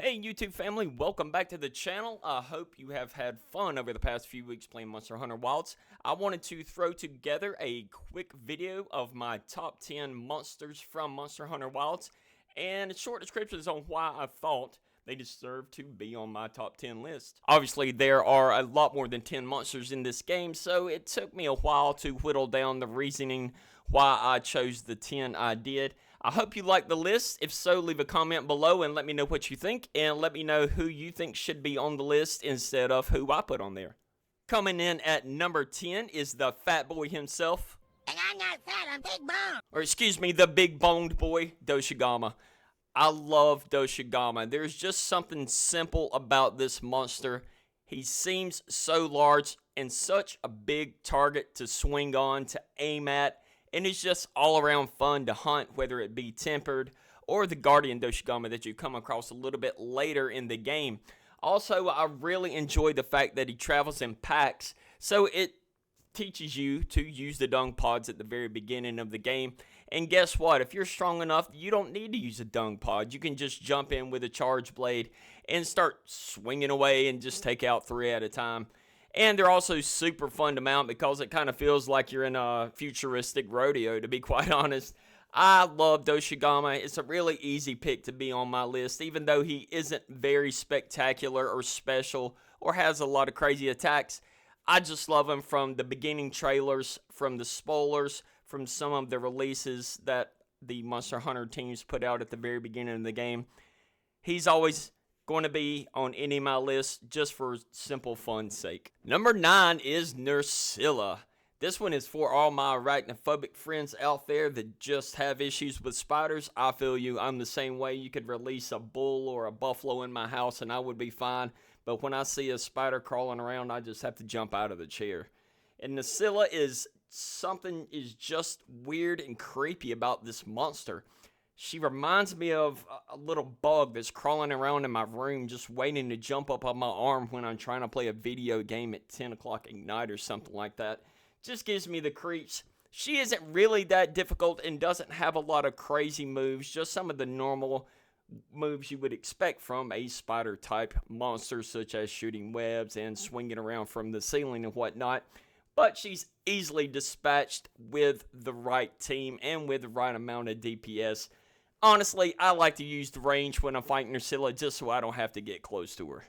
Hey YouTube family, welcome back to the channel. I hope you have had fun over the past few weeks playing Monster Hunter Wilds. I wanted to throw together a quick video of my top 10 monsters from Monster Hunter Wilds and short descriptions on why I thought they deserve to be on my top 10 list. Obviously there are a lot more than 10 monsters in this game, so it took me a while to whittle down the reasoning why I chose the 10 I did. I hope you like the list. If so, leave a comment below and let me know what you think, and let me know who you think should be on the list instead of who I put on there. Coming in at number 10 is the fat boy himself. And I'm not fat, I'm big boned. Or excuse me, the big boned boy, Doshigama. I love Doshigama. There's just something simple about this monster. He seems so large and such a big target to swing on, to aim at. And it's just all around fun to hunt, whether it be tempered or the Guardian Doshigama that you come across a little bit later in the game. Also, I really enjoy the fact that he travels in packs, so it teaches you to use the dung pods at the very beginning of the game. And guess what? If you're strong enough, you don't need to use a dung pod. You can just jump in with a charge blade and start swinging away and just take out 3 at a time. And they're also super fun to mount because it kind of feels like you're in a futuristic rodeo, to be quite honest. I love Doshigama. It's a really easy pick to be on my list, even though he isn't very spectacular or special or has a lot of crazy attacks. I just love him from the beginning trailers, from the spoilers, from some of the releases that the Monster Hunter teams put out at the very beginning of the game. He's always going to be on any of my lists just for simple fun's sake. Number 9 is Nursilla. This one is for all my arachnophobic friends out there that just have issues with spiders. I feel you. I'm the same way. You could release a bull or a buffalo in my house and I would be fine. But when I see a spider crawling around, I just have to jump out of the chair. And Nursilla is something is just weird and creepy about this monster. She reminds me of a little bug that's crawling around in my room just waiting to jump up on my arm when I'm trying to play a video game at 10 o'clock at night or something like that. Just gives me the creeps. She isn't really that difficult and doesn't have a lot of crazy moves, just some of the normal moves you would expect from a spider type monster, such as shooting webs and swinging around from the ceiling and whatnot. But she's easily dispatched with the right team and with the right amount of DPS. Honestly, I like to use the range when I'm fighting Nursilla just so I don't have to get close to her.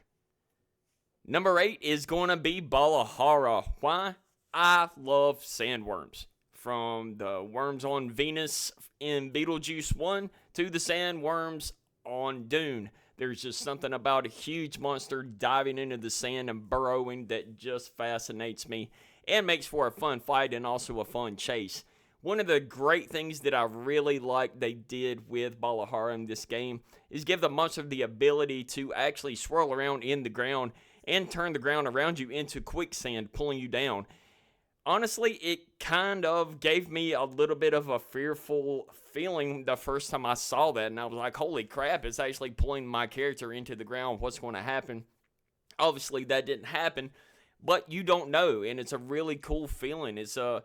Number 8 is going to be Balahara. Why? I love sandworms. From the worms on Venus in Beetlejuice 1 to the sandworms on Dune. There's just something about a huge monster diving into the sand and burrowing that just fascinates me and makes for a fun fight and also a fun chase. One of the great things that I really like they did with Balahara in this game is give the monster the ability to actually swirl around in the ground and turn the ground around you into quicksand, pulling you down. Honestly, it kind of gave me a little bit of a fearful feeling the first time I saw that, and I was like, holy crap, it's actually pulling my character into the ground. What's going to happen? Obviously, that didn't happen, but you don't know, and it's a really cool feeling. It's a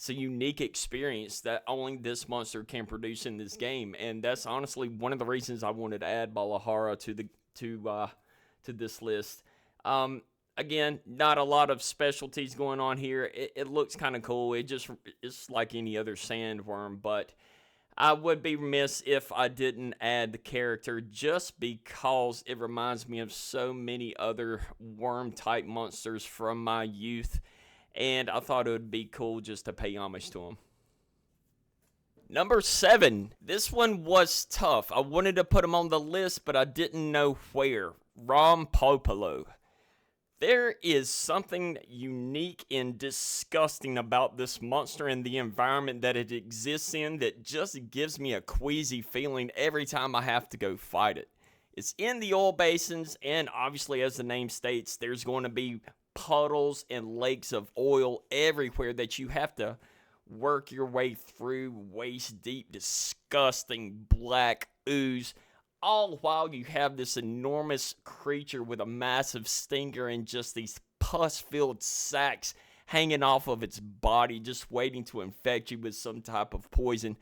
unique experience that only this monster can produce in this game, and that's honestly one of the reasons I wanted to add Balahara to this list. Again, not a lot of specialties going on here. It looks kind of cool. It's like any other sandworm, but I would be remiss if I didn't add the character just because it reminds me of so many other worm-type monsters from my youth. And I thought it would be cool just to pay homage to him. Number 7. This one was tough. I wanted to put him on the list, but I didn't know where. Rompopolo. There is something unique and disgusting about this monster and the environment that it exists in that just gives me a queasy feeling every time I have to go fight it. It's in the oil basins, and obviously, as the name states, there's going to be puddles and lakes of oil everywhere that you have to work your way through, waist deep, disgusting black ooze, all while you have this enormous creature with a massive stinger and just these pus-filled sacs hanging off of its body, just waiting to infect you with some type of poison.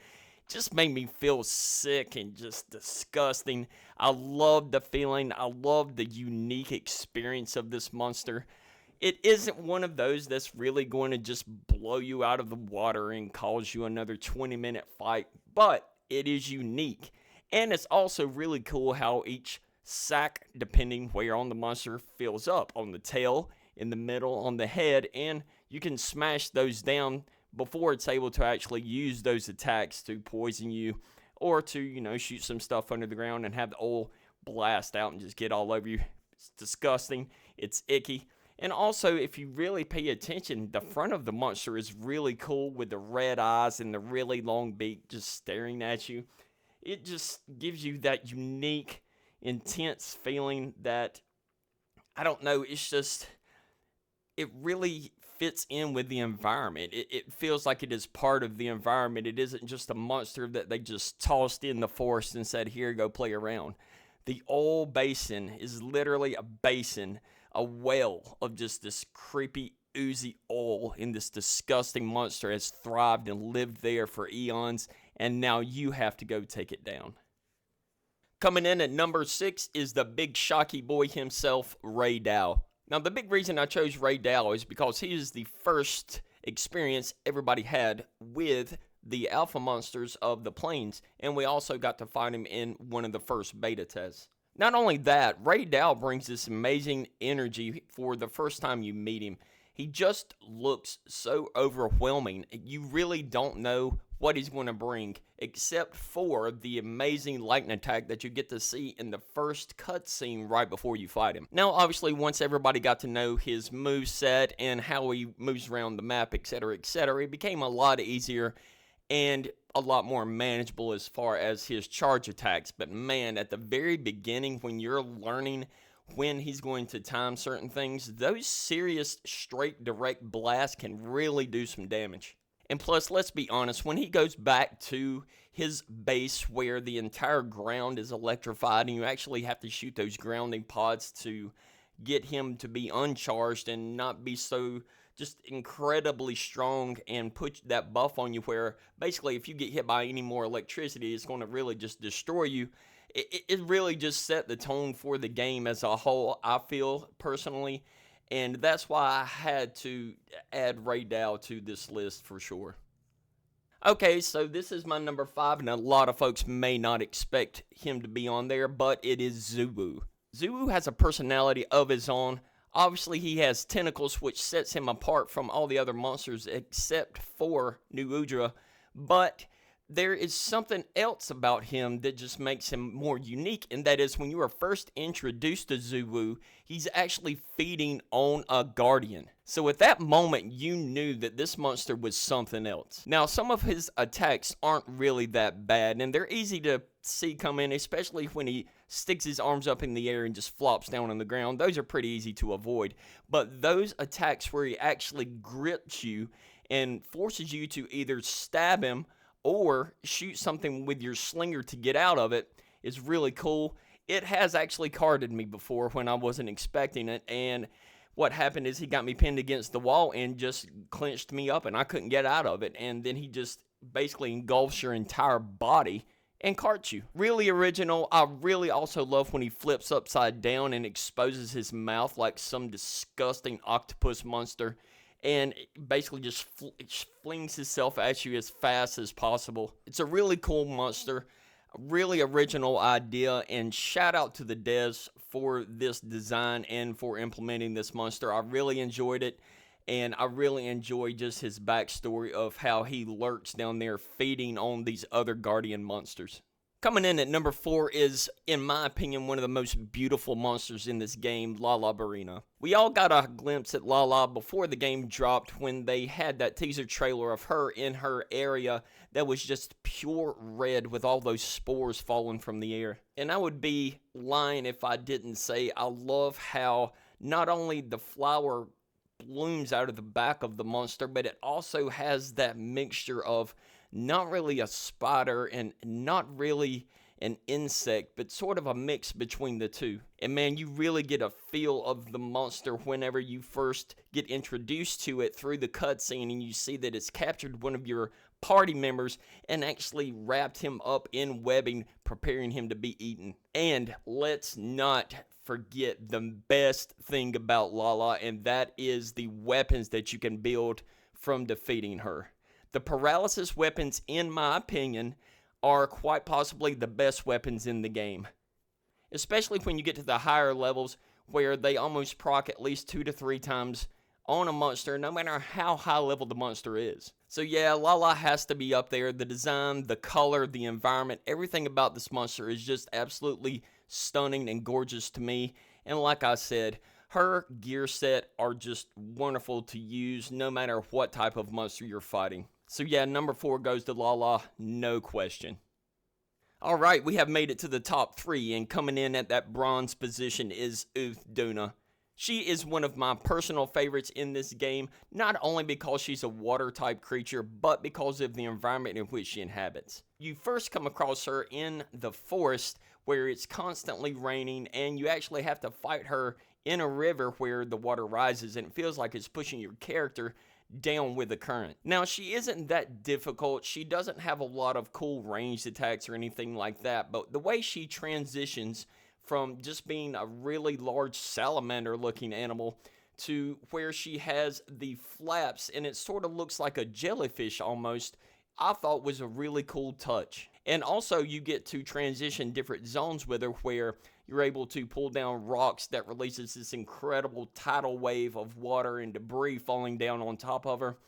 just made me feel sick and just disgusting. I love the feeling. I love the unique experience of this monster. It isn't one of those that's really going to just blow you out of the water and cause you another 20-minute fight, but it is unique. And it's also really cool how each sack, depending where on the monster, fills up on the tail, in the middle, on the head, and you can smash those down before it's able to actually use those attacks to poison you or to, shoot some stuff under the ground and have the oil blast out and just get all over you. It's disgusting. It's icky. And also, if you really pay attention, the front of the monster is really cool with the red eyes and the really long beak just staring at you. It just gives you that unique, intense feeling that, I don't know, it's just, it really fits in with the environment. It feels like it is part of the environment. It isn't just a monster that they just tossed in the forest and said, here, go play around. The oil basin is literally a basin, a well of just this creepy, oozy oil, and this disgusting monster has thrived and lived there for eons, and now you have to go take it down. Coming in at number 6 is the big shocky boy himself, Ray Dow. Now, the big reason I chose Ray Dow is because he is the first experience everybody had with the alpha monsters of the plains, and we also got to find him in one of the first beta tests. Not only that, Ray Dow brings this amazing energy for the first time you meet him. He just looks so overwhelming. You really don't know what he's going to bring, except for the amazing lightning attack that you get to see in the first cutscene right before you fight him. Now, obviously, once everybody got to know his moveset and how he moves around the map, etc., it became a lot easier and a lot more manageable as far as his charge attacks. But man, at the very beginning, when you're learning when he's going to time certain things, those serious straight direct blasts can really do some damage. And plus, let's be honest, when he goes back to his base where the entire ground is electrified and you actually have to shoot those grounding pods to get him to be uncharged and not be so just incredibly strong and put that buff on you where basically if you get hit by any more electricity, it's going to really just destroy you. It really just set the tone for the game as a whole, I feel, personally. And that's why I had to add Ray Dow to this list for sure. Okay, so this is my number 5, and a lot of folks may not expect him to be on there, but it is Zubu. Zubu has a personality of his own. Obviously, he has tentacles, which sets him apart from all the other monsters except for New Udra, but there is something else about him that just makes him more unique, and that is when you are first introduced to Zubu, he's actually feeding on a guardian. So at that moment, you knew that this monster was something else. Now, some of his attacks aren't really that bad, and they're easy to see come in, especially when he sticks his arms up in the air and just flops down on the ground. Those are pretty easy to avoid. But those attacks where he actually grips you and forces you to either stab him or shoot something with your slinger to get out of it is really cool. It has actually carded me before when I wasn't expecting it, and what happened is he got me pinned against the wall and just clinched me up, and I couldn't get out of it, and then he just basically engulfs your entire body and carts you. Really original. I really also love when he flips upside down and exposes his mouth like some disgusting octopus monster, and basically just flings himself at you as fast as possible. It's a really cool monster, a really original idea, and shout out to the devs for this design and for implementing this monster. I really enjoyed it, and I really enjoy just his backstory of how he lurks down there feeding on these other guardian monsters. Coming in at number 4 is, in my opinion, one of the most beautiful monsters in this game, Lala Barina. We all got a glimpse at Lala before the game dropped when they had that teaser trailer of her in her area that was just pure red with all those spores falling from the air. And I would be lying if I didn't say I love how not only the flower blooms out of the back of the monster, but it also has that mixture of not really a spider and not really an insect, but sort of a mix between the two. And man, you really get a feel of the monster whenever you first get introduced to it through the cutscene and you see that it's captured one of your party members and actually wrapped him up in webbing, preparing him to be eaten. And let's not forget the best thing about Lala, and that is the weapons that you can build from defeating her. The paralysis weapons, in my opinion, are quite possibly the best weapons in the game, especially when you get to the higher levels where they almost proc at least 2 to 3 times on a monster, no matter how high level the monster is. So yeah, Lala has to be up there. The design, the color, the environment, everything about this monster is just absolutely stunning and gorgeous to me. And like I said, her gear set are just wonderful to use no matter what type of monster you're fighting. So yeah, number 4 goes to Lala, no question. Alright, we have made it to the top 3, and coming in at that bronze position is Uthduna. She is one of my personal favorites in this game, not only because she's a water type creature, but because of the environment in which she inhabits. You first come across her in the forest where it's constantly raining, and you actually have to fight her in a river where the water rises, and it feels like it's pushing your character down with the current. Now, she isn't that difficult. She doesn't have a lot of cool ranged attacks or anything like that, but the way she transitions from just being a really large salamander looking animal to where she has the flaps and it sort of looks like a jellyfish almost, I thought was a really cool touch. And also you get to transition different zones with her where you're able to pull down rocks that releases this incredible tidal wave of water and debris falling down on top of her.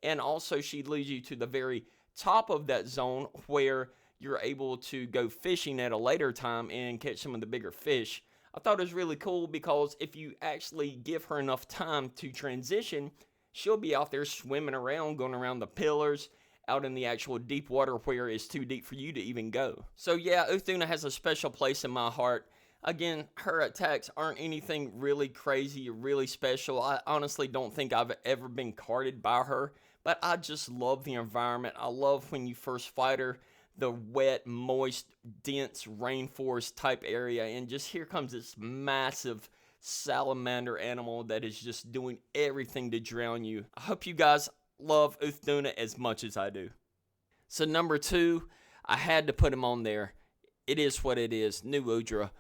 And also she leads you to the very top of that zone where you're able to go fishing at a later time and catch some of the bigger fish. I thought it was really cool because if you actually give her enough time to transition, she'll be out there swimming around, going around the pillars, out in the actual deep water where it's too deep for you to even go. So yeah, Uthduna has a special place in my heart. Again, her attacks aren't anything really crazy or really special. I honestly don't think I've ever been carded by her, but I just love the environment. I love when you first fight her, the wet, moist, dense rainforest type area, and just here comes this massive salamander animal that is just doing everything to drown you. I hope you guys love Uthduna as much as I do. So number 2, I had to put him on there. It is what it is, New Udra.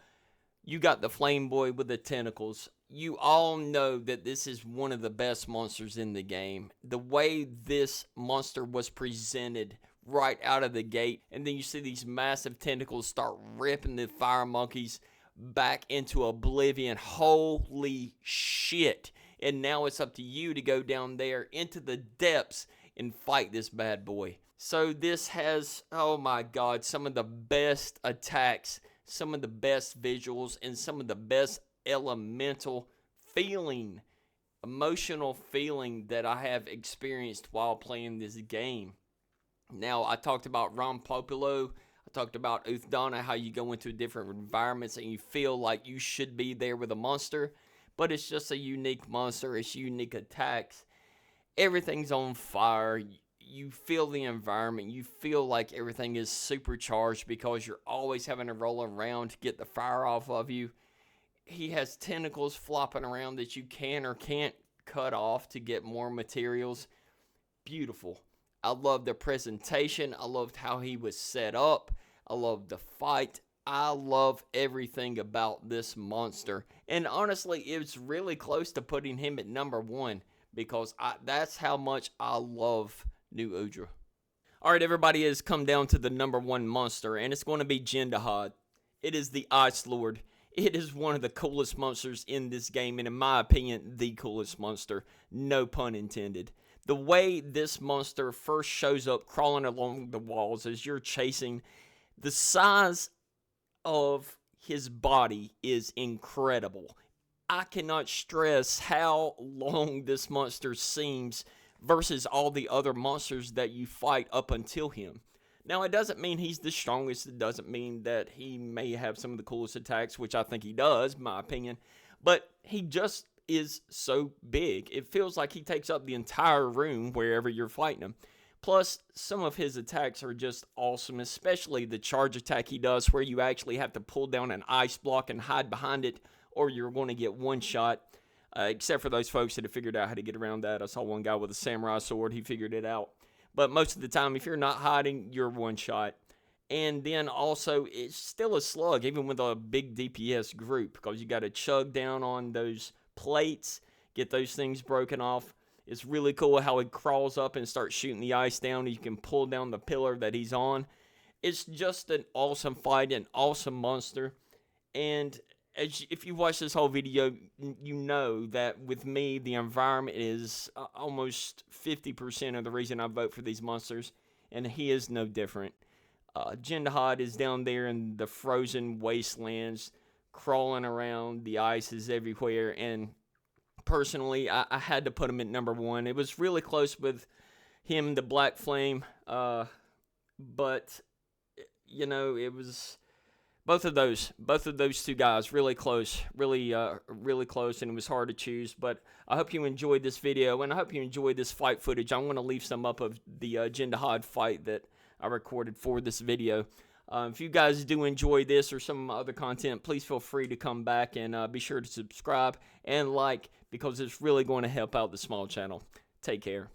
You got the flame boy with the tentacles. You all know that this is one of the best monsters in the game. The way this monster was presented right out of the gate, and then you see these massive tentacles start ripping the fire monkeys back into oblivion. Holy shit. And now it's up to you to go down there into the depths and fight this bad boy. So this has, oh my god, some of the best attacks, some of the best visuals, and some of the best elemental feeling, emotional feeling that I have experienced while playing this game. Now, I talked about Rompopulo, I talked about Uthduna, how you go into different environments and you feel like you should be there with a monster, but it's just a unique monster, it's unique attacks, everything's on fire, you feel the environment, you feel like everything is supercharged because you're always having to roll around to get the fire off of you. He has tentacles flopping around that you can or can't cut off to get more materials. Beautiful. I love the presentation. I loved how he was set up. I loved the fight. I love everything about this monster. And honestly, it's really close to putting him at number 1 because that's how much I love New Udra. Alright, everybody, has come down to the number 1 monster, and it's going to be Jindahad. It is the Ice Lord. It is one of the coolest monsters in this game, and in my opinion, the coolest monster. No pun intended. The way this monster first shows up crawling along the walls as you're chasing, the size of his body is incredible. I cannot stress how long this monster seems versus all the other monsters that you fight up until him. Now, it doesn't mean he's the strongest. It doesn't mean that he may have some of the coolest attacks, which I think he does, in my opinion. But he just is so big. It feels like he takes up the entire room wherever you're fighting him. Plus, some of his attacks are just awesome, especially the charge attack he does where you actually have to pull down an ice block and hide behind it or you're going to get one shot. Except for those folks that have figured out how to get around that. I saw one guy with a samurai sword. He figured it out. but most of the time, if you're not hiding, you're one shot. And then also, it's still a slug, even with a big DPS group, because you got to chug down on those plates, get those things broken off. It's really cool how he crawls up and starts shooting the ice down. You can pull down the pillar that he's on. It's just an awesome fight, an awesome monster. And if you watch this whole video, you know that with me, the environment is almost 50% of the reason I vote for these monsters, and he is no different. Jindahad is down there in the frozen wastelands, crawling around. The ice is everywhere, and personally, I had to put him at number 1. It was really close with him, the Black Flame, but you know, it was both of those two guys really close, really close, and it was hard to choose. But I hope you enjoyed this video, and I hope you enjoyed this fight footage. I'm going to leave some up of the Jindahad fight that I recorded for this video. If you guys do enjoy this or some other content, please feel free to come back and be sure to subscribe and like, because it's really going to help out the small channel. Take care.